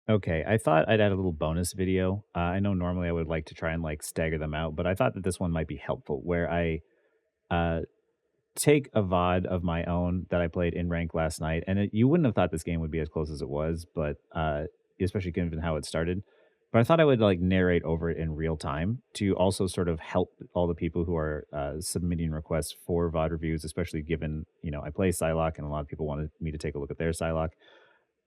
Okay, I thought I'd add a little bonus video. I know normally I would like to try and like stagger them out, but I thought that this one might be helpful where I uh, take a VOD of my own that I played in rank last night. And you wouldn't have thought this game would be as close as it was, but especially given how it started. But I thought I would like narrate over it in real time to also sort of help all the people who are submitting requests for VOD reviews, especially given, I play Psylocke and a lot of people wanted me to take a look at their Psylocke.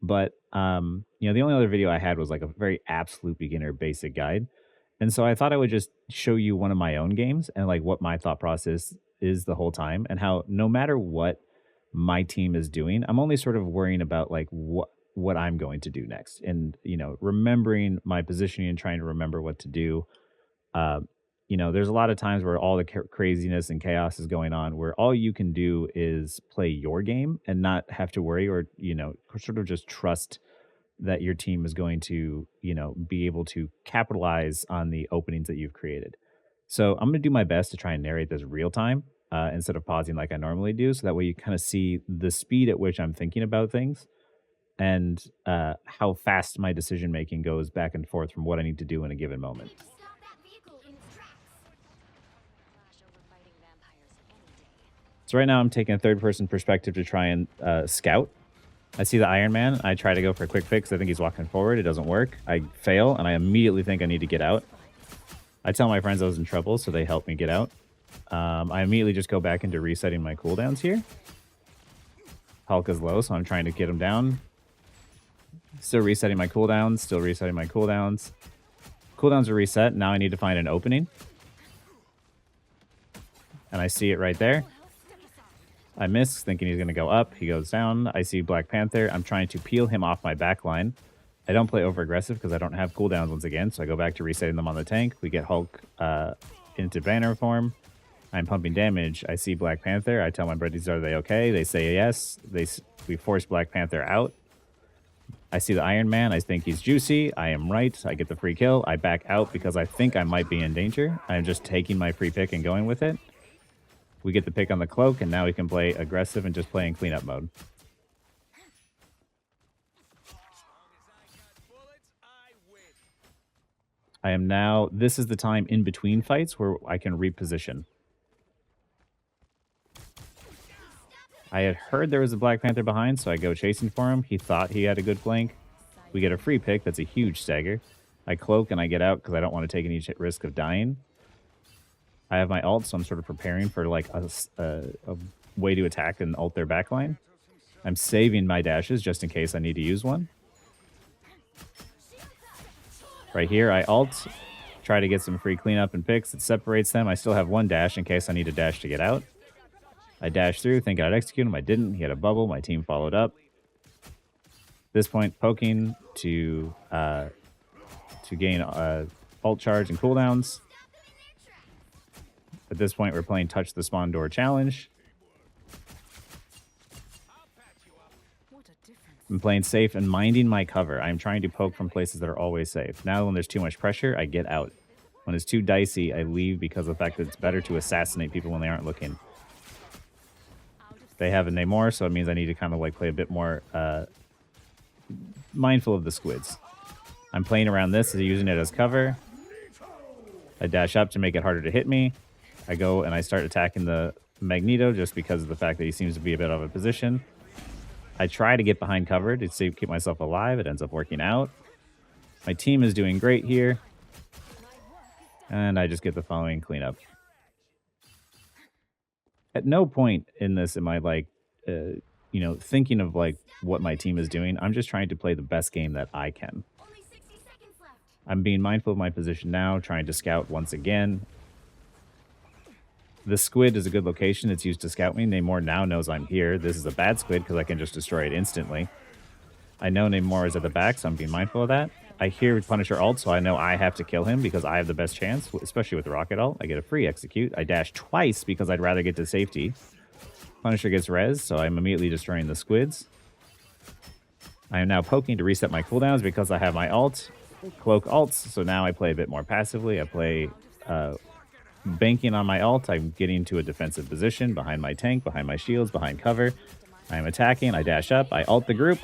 But, the only other video I had was like a very absolute beginner basic guide. And so I thought I would just show you one of my own games and like what my thought process is the whole time and how no matter what my team is doing, I'm only sort of worrying about like what I'm going to do next and remembering my positioning and trying to remember what to do. uh, there's a lot of times where all the craziness and chaos is going on, where all you can do is play your game and not have to worry or, sort of just trust that your team is going to, be able to capitalize on the openings that you've created. So I'm going to do my best to try and narrate this real time instead of pausing like I normally do. So that way you kind of see the speed at which I'm thinking about things and how fast my decision making goes back and forth from what I need to do in a given moment. Need to stop that vehicle in its tracks. Flash over fighting vampires any day. So right now I'm taking a third person perspective to try and scout. I see the Iron Man. I try to go for a quick fix. I think he's walking forward. It doesn't work. I fail, and I immediately think I need to get out. I tell my friends I was in trouble, so they help me get out. I immediately just go back into resetting my cooldowns here. Hulk is low, so I'm trying to get him down. Still resetting my cooldowns. Still resetting my cooldowns. Cooldowns are reset. Now I need to find an opening. And I see it right there. I miss, thinking he's going to go up. He goes down. I see Black Panther. I'm trying to peel him off my back line. I don't play over aggressive because I don't have cooldowns once again. So I go back to resetting them on the tank. We get Hulk into banner form. I'm pumping damage. I see Black Panther. I tell my buddies, are they okay? They say yes. We force Black Panther out. I see the Iron Man. I think he's juicy. I am right. I get the free kill. I back out because I think I might be in danger. I'm just taking my free pick and going with it. We get the pick on the cloak, and now we can play aggressive and just play in cleanup mode. I am now, this is the time in between fights where I can reposition. I had heard there was a Black Panther behind, so I go chasing for him. He thought he had a good flank. We get a free pick. That's a huge stagger. I cloak and I get out because I don't want to take any risk of dying. I have my ult, so I'm sort of preparing for like a way to attack and ult their backline. I'm saving my dashes just in case I need to use one. Right here, I ult, try to get some free cleanup and picks. It separates them. I still have one dash in case I need a dash to get out. I dashed through, thinking I'd execute him. I didn't. He had a bubble. My team followed up. At this point, poking to gain ult charge and cooldowns. At this point, we're playing Touch the Spawn Door Challenge. I'm playing safe and minding my cover. I'm trying to poke from places that are always safe. Now, when there's too much pressure, I get out. When it's too dicey, I leave because of the fact that it's better to assassinate people when they aren't looking. They have a Namor, so it means I need to kind of like play a bit more mindful of the squids. I'm playing around this, using it as cover. I dash up to make it harder to hit me. I go and I start attacking the Magneto just because of the fact that he seems to be a bit out of a position. I try to get behind cover to keep myself alive. It ends up working out. My team is doing great here. And I just get the following cleanup. At no point in this am I like, thinking of like what my team is doing. I'm just trying to play the best game that I can. Only 60 seconds left. I'm being mindful of my position now, trying to scout once again. The squid is a good location. It's used to scout me. Namor now knows I'm here. This is a bad squid because I can just destroy it instantly. I know Namor is at the back, so I'm being mindful of that. I hear Punisher ult, so I know I have to kill him because I have the best chance, especially with the rocket ult. I get a free execute. I dash twice because I'd rather get to safety. Punisher gets res, so I'm immediately destroying the squids. I am now poking to reset my cooldowns because I have my ult. Cloak ults, so now I play a bit more passively. I play banking on my ult. I'm getting to a defensive position behind my tank, behind my shields, behind cover. I am attacking. I dash up. I ult the group.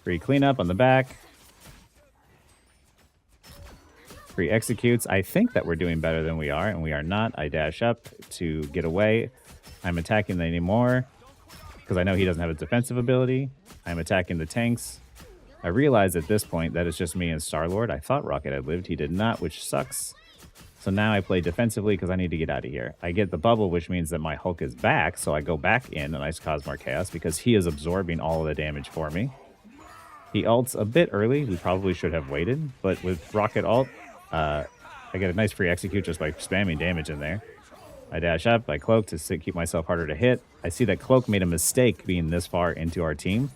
Free cleanup on the back. Free executes. I think that we're doing better than we are, and we are not. I dash up to get away. I'm attacking the anymore because I know he doesn't have a defensive ability. I'm attacking the tanks. I realize at this point that it's just me and Star-Lord. I thought Rocket had lived. He did not, which sucks. So now I play defensively because I need to get out of here. I get the bubble, which means that my Hulk is back, so I go back in and I cause more chaos because he is absorbing all of the damage for me. He ults a bit early. We probably should have waited, but with Rocket ult, I get a nice free execute just by spamming damage in there. I dash up, I cloak to keep myself harder to hit. I see that Cloak made a mistake being this far into our team.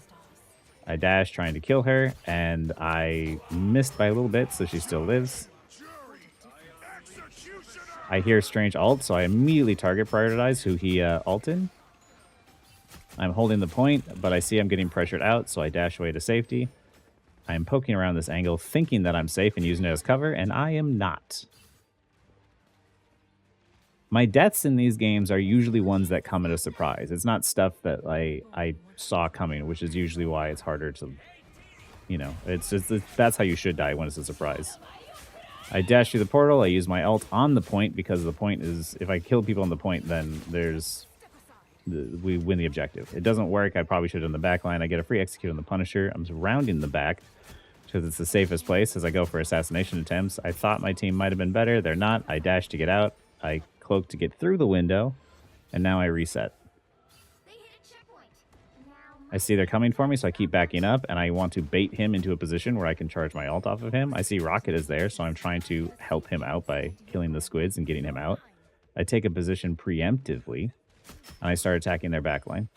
I dash trying to kill her, and I missed by a little bit, so she still lives. I hear Strange ult, so I immediately target prioritize who he ulted. I'm holding the point, but I see I'm getting pressured out, so I dash away to safety. I'm poking around this angle, thinking that I'm safe and using it as cover, and I am not. My deaths in these games are usually ones that come at a surprise. It's not stuff that I saw coming, which is usually why it's harder to, that's how you should die when it's a surprise. I dash through the portal. I use my ult on the point because the point is, if I kill people on the point, then we win the objective. It doesn't work. I probably should have done the back line. I get a free execute on the Punisher. I'm surrounding the back because it's the safest place as I go for assassination attempts. I thought my team might have been better. They're not. I dash to get out. I cloak to get through the window, and now I reset. I see they're coming for me, so I keep backing up, and I want to bait him into a position where I can charge my ult off of him. I see Rocket is there, so I'm trying to help him out by killing the squids and getting him out. I take a position preemptively, and I start attacking their backline.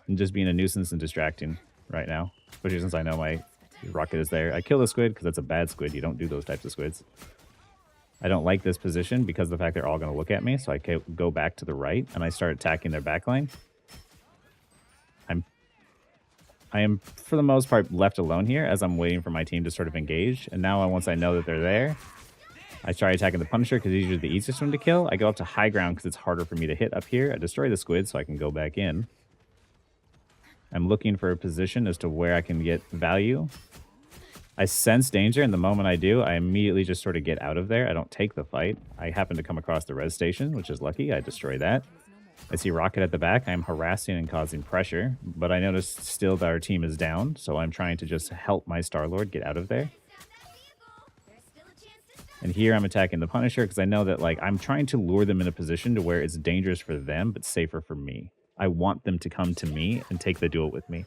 I'm just being a nuisance and distracting right now, especially since I know my Rocket is there. I kill the squid because that's a bad squid. You don't do those types of squids. I don't like this position because of the fact they're all going to look at me, so I go back to the right, and I start attacking their backline. I am, for the most part, left alone here as I'm waiting for my team to sort of engage. And now, once I know that they're there, I try attacking the Punisher because he's usually the easiest one to kill. I go up to high ground because it's harder for me to hit up here. I destroy the squid so I can go back in. I'm looking for a position as to where I can get value. I sense danger, and the moment I do, I immediately just sort of get out of there. I don't take the fight. I happen to come across the res station, which is lucky. I destroy that. I see Rocket at the back. I'm harassing and causing pressure, but I notice still that our team is down, so I'm trying to just help my Star-Lord get out of there. And here I'm attacking the Punisher because I know that I'm trying to lure them in a position to where it's dangerous for them, but safer for me. I want them to come to me and take the duel with me.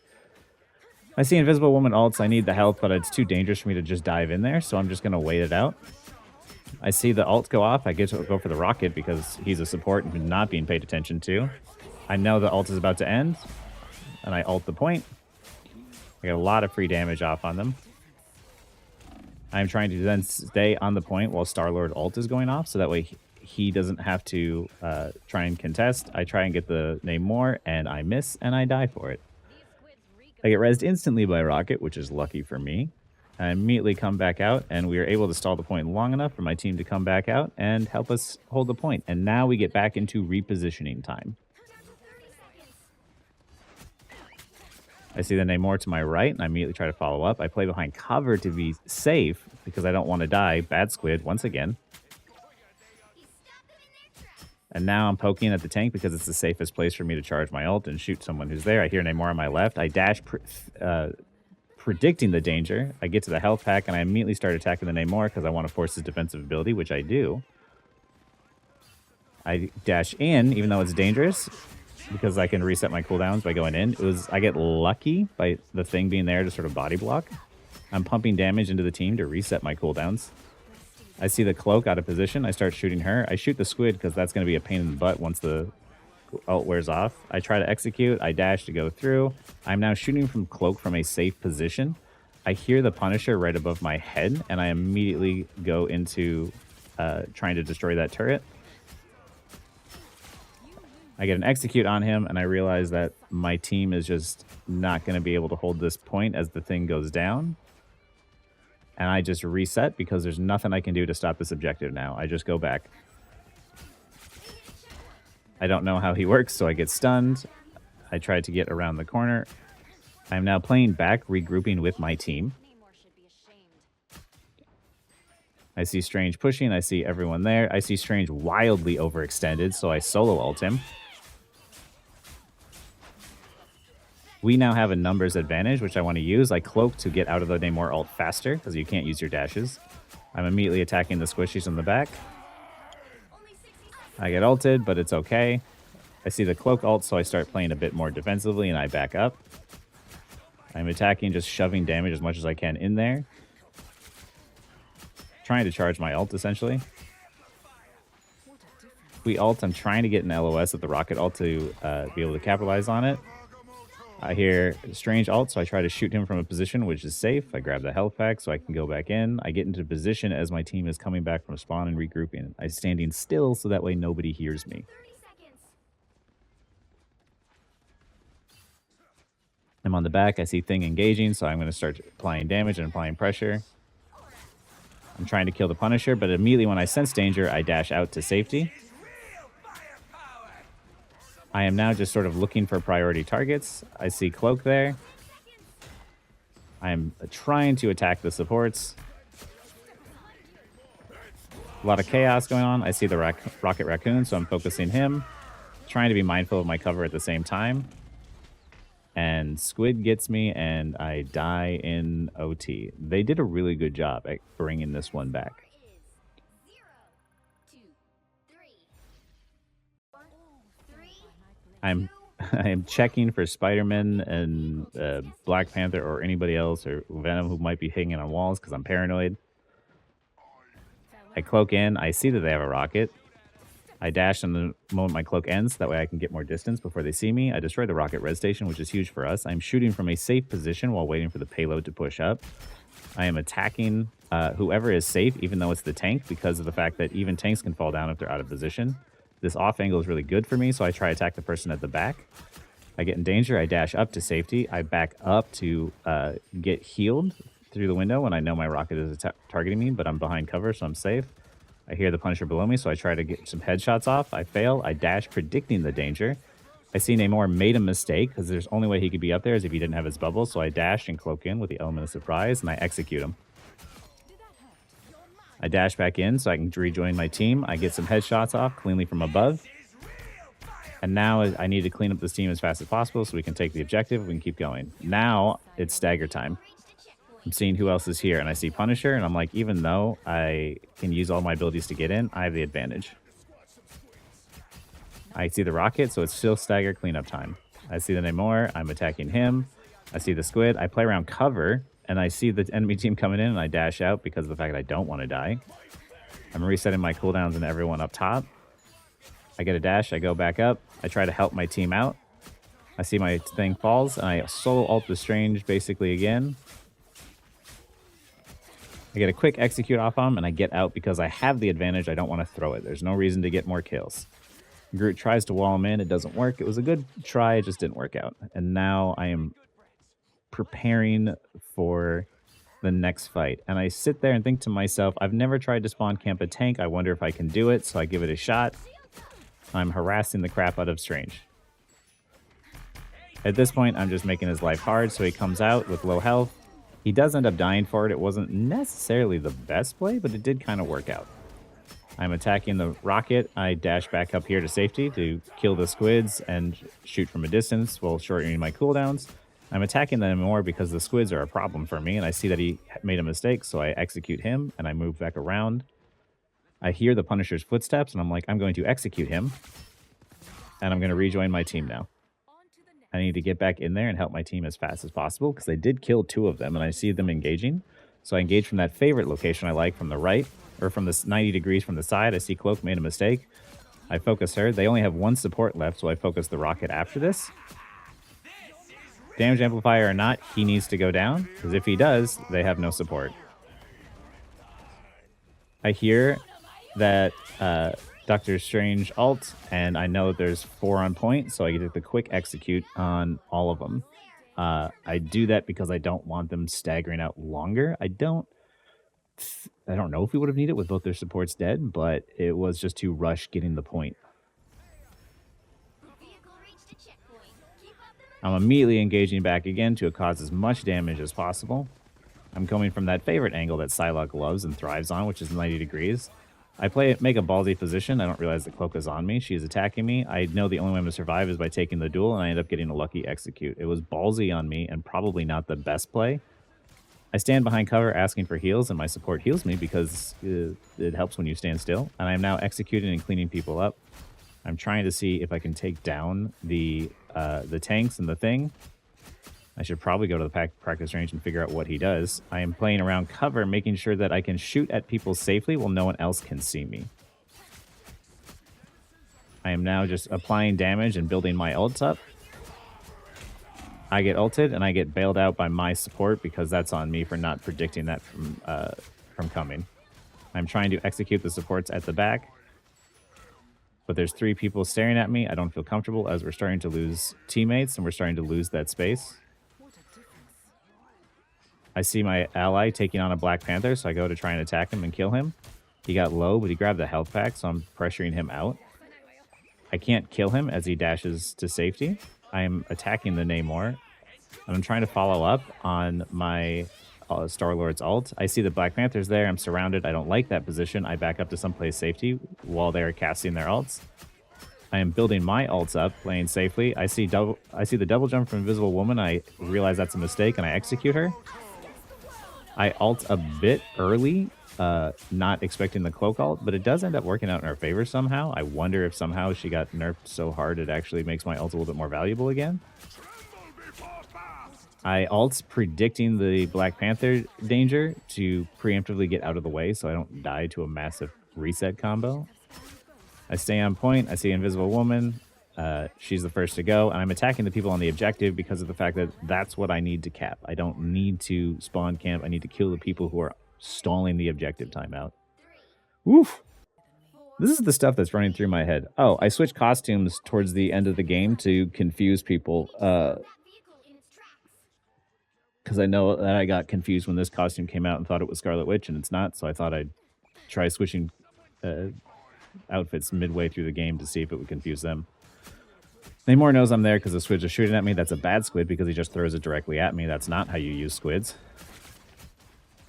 I see Invisible Woman ults. I need the help, but it's too dangerous for me to just dive in there, so I'm just going to wait it out. I see the ult go off. I get to go for the Rocket because he's a support and not being paid attention to. I know the ult is about to end, and I ult the point. I get a lot of free damage off on them. I'm trying to then stay on the point while Star-Lord ult is going off, so that way he doesn't have to try and contest. I try and get the name more, and I miss, and I die for it. I get rezzed instantly by Rocket, which is lucky for me. I immediately come back out, and we are able to stall the point long enough for my team to come back out and help us hold the point. And now we get back into repositioning time. I see the Namor to my right, and I immediately try to follow up. I play behind cover to be safe because I don't want to die. Bad squid once again. And now I'm poking at the tank because it's the safest place for me to charge my ult and shoot someone who's there. I hear Namor on my left. I dash predicting the danger. I get to the health pack, and I immediately start attacking the Namor because I want to force his defensive ability, which I do. I dash in, even though it's dangerous, because I can reset my cooldowns by going in. I get lucky by the thing being there to sort of body block. I'm pumping damage into the team to reset my cooldowns. I see the cloak out of position. I start shooting her. I shoot the squid because that's going to be a pain in the butt once the ult wears off. I try to execute. I dash to go through. I'm now shooting from cloak from a safe position. I hear the Punisher right above my head, and I immediately go into trying to destroy that turret. I get an execute on him, and I realize that my team is just not going to be able to hold this point as the thing goes down. And I just reset because there's nothing I can do to stop this objective now. I just go back. I don't know how he works, so I get stunned. I try to get around the corner. I'm now playing back, regrouping with my team. Namor should be ashamed. I see Strange pushing. I see everyone there. I see Strange wildly overextended, so I solo ult him. We now have a numbers advantage, which I want to use. I cloak to get out of the Namor ult faster, because you can't use your dashes. I'm immediately attacking the squishies in the back. I get ulted, but it's okay. I see the cloak ult, so I start playing a bit more defensively, and I back up. I'm attacking, just shoving damage as much as I can in there. Trying to charge my ult, essentially. We ult, I'm trying to get an LOS with the rocket ult to be able to capitalize on it. I hear Strange ult, so I try to shoot him from a position which is safe. I grab the health pack so I can go back in. I get into position as my team is coming back from spawn and regrouping. I'm standing still so that way nobody hears me. 30 seconds. I'm on the back. I see Thing engaging, so I'm going to start applying damage and applying pressure. I'm trying to kill the Punisher, but immediately when I sense danger, I dash out to safety. I am now just sort of looking for priority targets. I see Cloak there. I'm trying to attack the supports. A lot of chaos going on. I see the Rocket Raccoon, so I'm focusing him. Trying to be mindful of my cover at the same time. And Squid gets me, and I die in OT. They did a really good job at bringing this one back. Is 0, 2, 3. 3. I am checking for Spider-Man and Black Panther or anybody else or Venom who might be hanging on walls because I'm paranoid. I cloak in. I see that they have a rocket. I dash in the moment my cloak ends. That way I can get more distance before they see me. I destroy the rocket res station, which is huge for us. I'm shooting from a safe position while waiting for the payload to push up. I am attacking whoever is safe, even though it's the tank, because of the fact that even tanks can fall down if they're out of position. This off angle is really good for me, so I try to attack the person at the back. I get in danger. I dash up to safety. I back up to get healed through the window when I know my rocket is targeting me, but I'm behind cover, so I'm safe. I hear the Punisher below me, so I try to get some headshots off. I fail. I dash, predicting the danger. I see Namor made a mistake, because there's only way he could be up there is if he didn't have his bubble, so I dash and cloak in with the element of surprise, and I execute him. I dash back in so I can rejoin my team. I get some headshots off cleanly from above. And now I need to clean up this team as fast as possible so we can take the objective. We can keep going. Now it's stagger time. I'm seeing who else is here, and I see Punisher, and I'm like, even though I can use all my abilities to get in, I have the advantage. I see the rocket, so it's still stagger cleanup time. I see the Namor. I'm attacking him. I see the Squid. I play around cover, and I see the enemy team coming in, and I dash out because of the fact that I don't want to die. I'm resetting my cooldowns and everyone up top. I get a dash. I go back up. I try to help my team out. I see my thing falls, and I solo ult the Strange basically again. I get a quick execute off on him, and I get out because I have the advantage. I don't want to throw it. There's no reason to get more kills. Groot tries to wall him in. It doesn't work. It was a good try. It just didn't work out. And now I am preparing for the next fight. And I sit there and think to myself, I've never tried to spawn camp a tank. I wonder if I can do it. So I give it a shot. I'm harassing the crap out of Strange. At this point, I'm just making his life hard. So he comes out with low health. He does end up dying for it. It wasn't necessarily the best play, but it did kind of work out. I'm attacking the rocket. I dash back up here to safety to kill the squids and shoot from a distance while shortening my cooldowns. I'm attacking them more because the squids are a problem for me, and I see that he made a mistake, so I execute him, and I move back around. I hear the Punisher's footsteps, and I'm like, I'm going to execute him, and I'm going to rejoin my team now. I need to get back in there and help my team as fast as possible because they did kill 2 of them, and I see them engaging. So I engage from that favorite location I like from the right, or from this 90 degrees from the side. I see Cloak made a mistake. I focus her. They only have 1 support left, so I focus the rocket after this. Damage amplifier or not, he needs to go down, because if he does, they have no support. I hear that Doctor Strange ult, and I know that there's 4 on point, so I get the quick execute on all of them. I do that because I don't want them staggering out longer. I don't know if we would have needed it with both their supports dead, but it was just to rush getting the point. I'm immediately engaging back again to cause as much damage as possible. I'm coming from that favorite angle that Psylocke loves and thrives on, which is 90 degrees. I make a ballsy position. I don't realize the cloak is on me. She is attacking me. I know the only way I'm going to survive is by taking the duel, and I end up getting a lucky execute. It was ballsy on me and probably not the best play. I stand behind cover asking for heals, and my support heals me because it helps when you stand still. And I'm now executing and cleaning people up. I'm trying to see if I can take down the tanks and the thing. I should probably go to the practice range and figure out what he does. I am playing around cover, making sure that I can shoot at people safely while no one else can see me. I am now just applying damage and building my ults up. I get ulted, and I get bailed out by my support because that's on me for not predicting that from coming. I'm trying to execute the supports at the back, but there's 3 people staring at me. I don't feel comfortable as we're starting to lose teammates, and we're starting to lose that space. I see my ally taking on a Black Panther, so I go to try and attack him and kill him. He got low, but he grabbed the health pack, so I'm pressuring him out. I can't kill him as he dashes to safety. I am attacking the Namor, and I'm trying to follow up on my Star-Lord's ult. I see the Black Panthers there. I'm surrounded. I don't like that position. I back up to someplace safety while they're casting their ults. I am building my ults up, playing safely. I see the double jump from Invisible Woman. I realize that's a mistake, and I execute her. I ult a bit early, not expecting the cloak ult, but it does end up working out in our favor somehow. I wonder if somehow she got nerfed so hard it actually makes my ult a little bit more valuable again. I ult predicting the Black Panther danger to preemptively get out of the way so I don't die to a massive reset combo. I stay on point. I see Invisible Woman. She's the first to go, and I'm attacking the people on the objective because of the fact that that's what I need to cap. I don't need to spawn camp. I need to kill the people who are stalling the objective timeout. Woof! This is the stuff that's running through my head. Oh, I switched costumes towards the end of the game to confuse people. Because I know that I got confused when this costume came out and thought it was Scarlet Witch, and it's not, so I thought I'd try switching outfits midway through the game to see if it would confuse them. Namor knows I'm there because the squids are shooting at me. That's a bad squid because he just throws it directly at me. That's not how you use squids.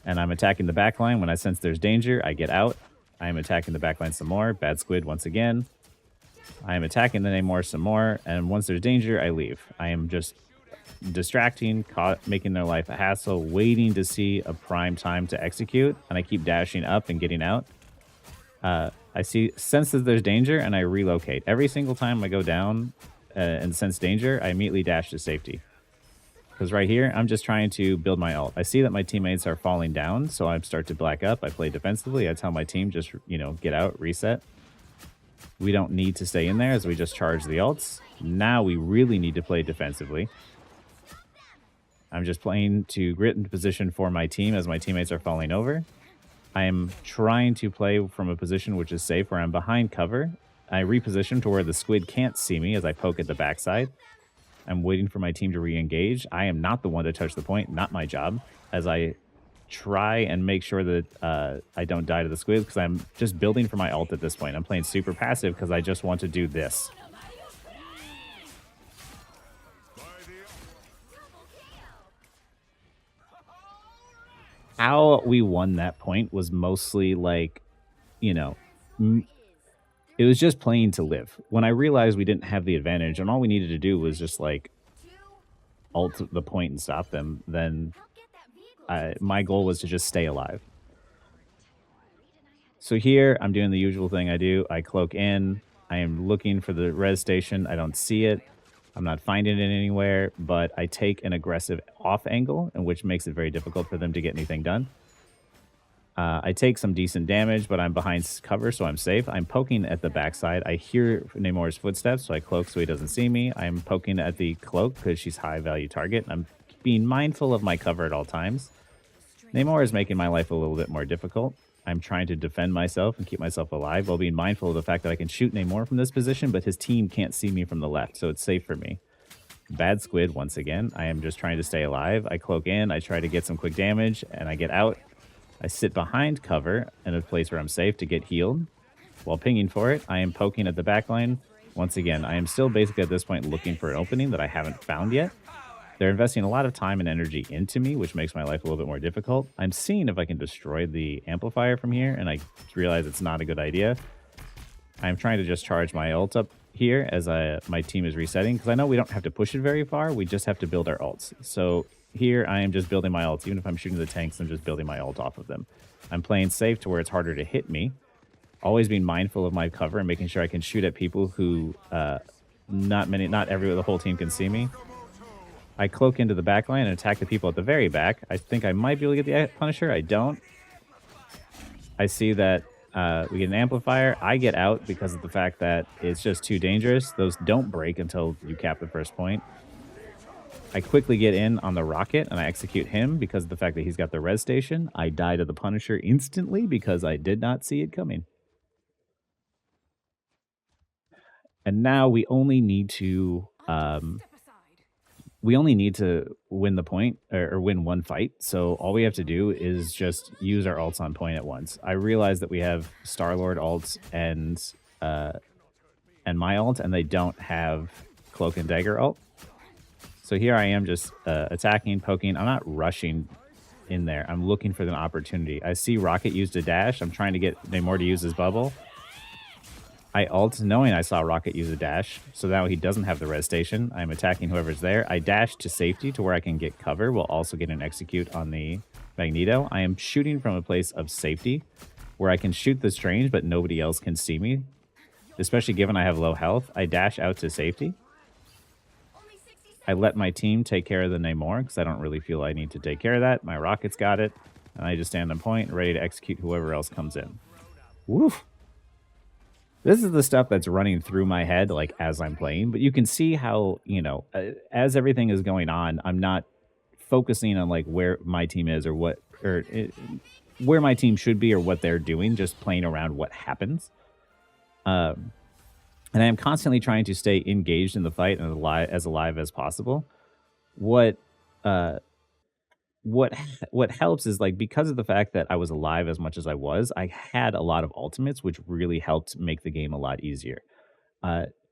And I'm attacking the backline. When I sense there's danger, I get out. I am attacking the backline some more. Bad squid once again. I am attacking the Namor some more. And once there's danger, I leave. I am just distracting, making their life a hassle, waiting to see a prime time to execute. And I keep dashing up and getting out. I sense that there's danger, and I relocate. Every single time I go down and sense danger, I immediately dash to safety. Because right here, I'm just trying to build my ult. I see that my teammates are falling down, so I start to black up. I play defensively. I tell my team just, get out, reset. We don't need to stay in there as we just charge the ults. Now we really need to play defensively. I'm just playing to grit into position for my team as my teammates are falling over. I am trying to play from a position which is safe, where I'm behind cover. I reposition to where the squid can't see me as I poke at the backside. I'm waiting for my team to re-engage. I am not the one to touch the point, not my job, as I try and make sure that I don't die to the squids, because I'm just building for my ult at this point. I'm playing super passive because I just want to do this. How we won that point was mostly like, it was just playing to live. When I realized we didn't have the advantage and all we needed to do was just like ult the point and stop them, then my goal was to just stay alive. So here I'm doing the usual thing I do. I cloak in. I am looking for the res station. I don't see it. I'm not finding it anywhere, but I take an aggressive off angle, and which makes it very difficult for them to get anything done. I take some decent damage, but I'm behind cover, so I'm safe. I'm poking at the backside. I hear Namor's footsteps, so I cloak so he doesn't see me. I'm poking at the cloak because she's high-value target. I'm being mindful of my cover at all times. Namor is making my life a little bit more difficult. I'm trying to defend myself and keep myself alive while being mindful of the fact that I can shoot Namor from this position, but his team can't see me from the left, so it's safe for me. Bad squid once again. I am just trying to stay alive. I cloak in. I try to get some quick damage, and I get out. I sit behind cover in a place where I'm safe to get healed. While pinging for it, I am poking at the backline. once again, I am still basically at this point looking for an opening that I haven't found yet. They're investing a lot of time and energy into me, which makes my life a little bit more difficult. I'm seeing if I can destroy the amplifier from here, and I realize it's not a good idea. I'm trying to just charge my ult up here as my team is resetting, because I know we don't have to push it very far. We just have to build our ults. So here I am just building my ults. Even if I'm shooting the tanks, I'm just building my ult off of them. I'm playing safe to where it's harder to hit me. Always being mindful of my cover and making sure I can shoot at people who the whole team can see me. I cloak into the back line and attack the people at the very back. I think I might be able to get the Punisher. I don't. I see that we get an amplifier. I get out because of the fact that it's just too dangerous. Those don't break until you cap the first point. I quickly get in on the rocket and I execute him because of the fact that he's got the res station. I die to the Punisher instantly because I did not see it coming. And now we only need to win the point or win one fight. So all we have to do is just use our ults on point at once. I realize that we have Star-Lord ults and my ult, and they don't have Cloak and Dagger ult. So here I am just attacking, poking. I'm not rushing in there. I'm looking for an opportunity. I see Rocket used a dash. I'm trying to get Namor to use his bubble. I ult knowing I saw Rocket use a dash, so now he doesn't have the res station. I'm attacking whoever's there. I dash to safety to where I can get cover while also getting an execute on the Magneto. I am shooting from a place of safety where I can shoot the Strange, but nobody else can see me, especially given I have low health. I dash out to safety. I let my team take care of the Namor because I don't really feel I need to take care of that. My Rocket's got it, and I just stand on point, ready to execute whoever else comes in. Woof! This is the stuff that's running through my head, like, as I'm playing, but you can see how, as everything is going on, I'm not focusing on, like, where my team is or where my team should be or what they're doing, just playing around what happens. And I am constantly trying to stay engaged in the fight and as alive as possible. What helps is, like, because of the fact that I was alive as much as I was, I had a lot of ultimates, which really helped make the game a lot easier.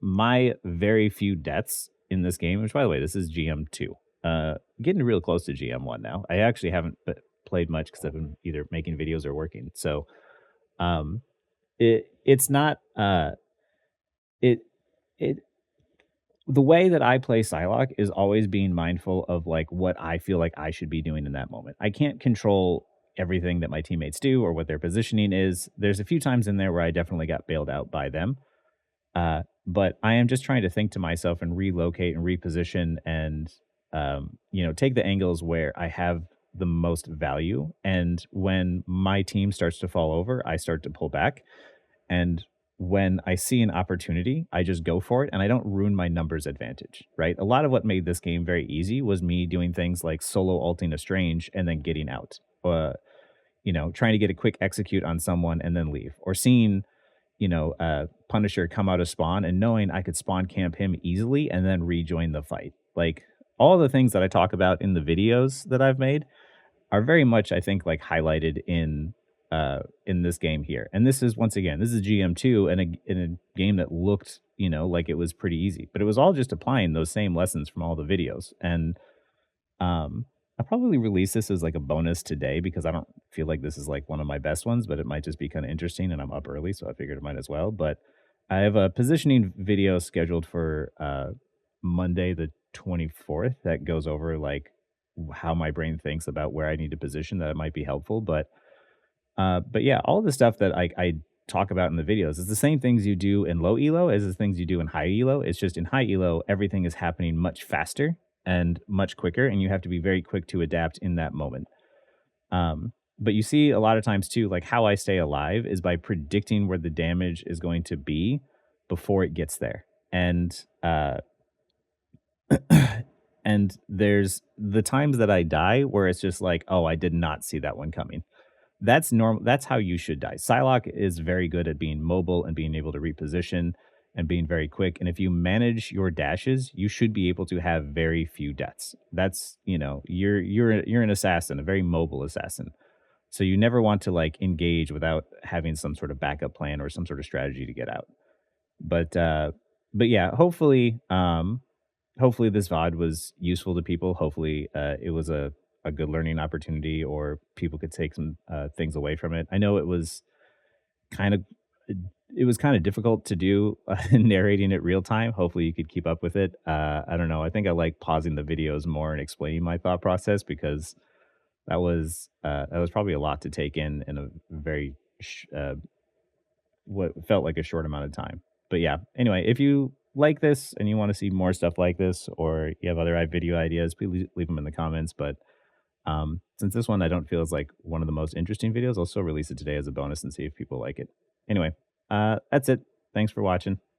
My very few deaths in this game, which, by the way, this is GM2. Getting real close to GM1 now. I actually haven't played much because I've been either making videos or working. So it's not it the way that I play Psylocke is always being mindful of, like, what I feel like I should be doing in that moment. I can't control everything that my teammates do or what their positioning is. There's a few times in there where I definitely got bailed out by them. But I am just trying to think to myself and relocate and reposition and, take the angles where I have the most value. And when my team starts to fall over, I start to pull back. And when I see an opportunity, I just go for it and I don't ruin my numbers advantage, right? A lot of what made this game very easy was me doing things like solo ulting a Strange and then getting out. Trying to get a quick execute on someone and then leave. Or seeing, Punisher come out of spawn and knowing I could spawn camp him easily and then rejoin the fight. Like, all the things that I talk about in the videos that I've made are very much, I think, like, highlighted in this game here. And this is, once again, this is GM2 and in a game that looked, like it was pretty easy. But it was all just applying those same lessons from all the videos. And I'll probably release this as, like, a bonus today because I don't feel like this is, like, one of my best ones, but it might just be kind of interesting and I'm up early, so I figured it might as well. But I have a positioning video scheduled for Monday the 24th that goes over, like, how my brain thinks about where I need to position that it might be helpful. But yeah, all the stuff that I talk about in the videos is the same things you do in low elo as the things you do in high elo. It's just in high elo, everything is happening much faster and much quicker, and you have to be very quick to adapt in that moment. But you see a lot of times too, like, how I stay alive is by predicting where the damage is going to be before it gets there. And and there's the times that I die where it's just like, oh, I did not see that one coming. That's normal. That's how you should die. Psylocke is very good at being mobile and being able to reposition and being very quick. And if you manage your dashes, you should be able to have very few deaths. That's, you're an assassin, a very mobile assassin. So you never want to, like, engage without having some sort of backup plan or some sort of strategy to get out. But but yeah, hopefully this VOD was useful to people. Hopefully, it was a good learning opportunity, or people could take some things away from it. I know kind of it was kind of difficult to do narrating it real time. Hopefully, you could keep up with it. I don't know. I think I like pausing the videos more and explaining my thought process because that was probably a lot to take in a very what felt like a short amount of time. But yeah, anyway, if you like this and you want to see more stuff like this, or you have other video ideas, please leave them in the comments. But since this one I don't feel is like one of the most interesting videos, I'll still release it today as a bonus and see if people like it. Anyway, that's it. Thanks for watching.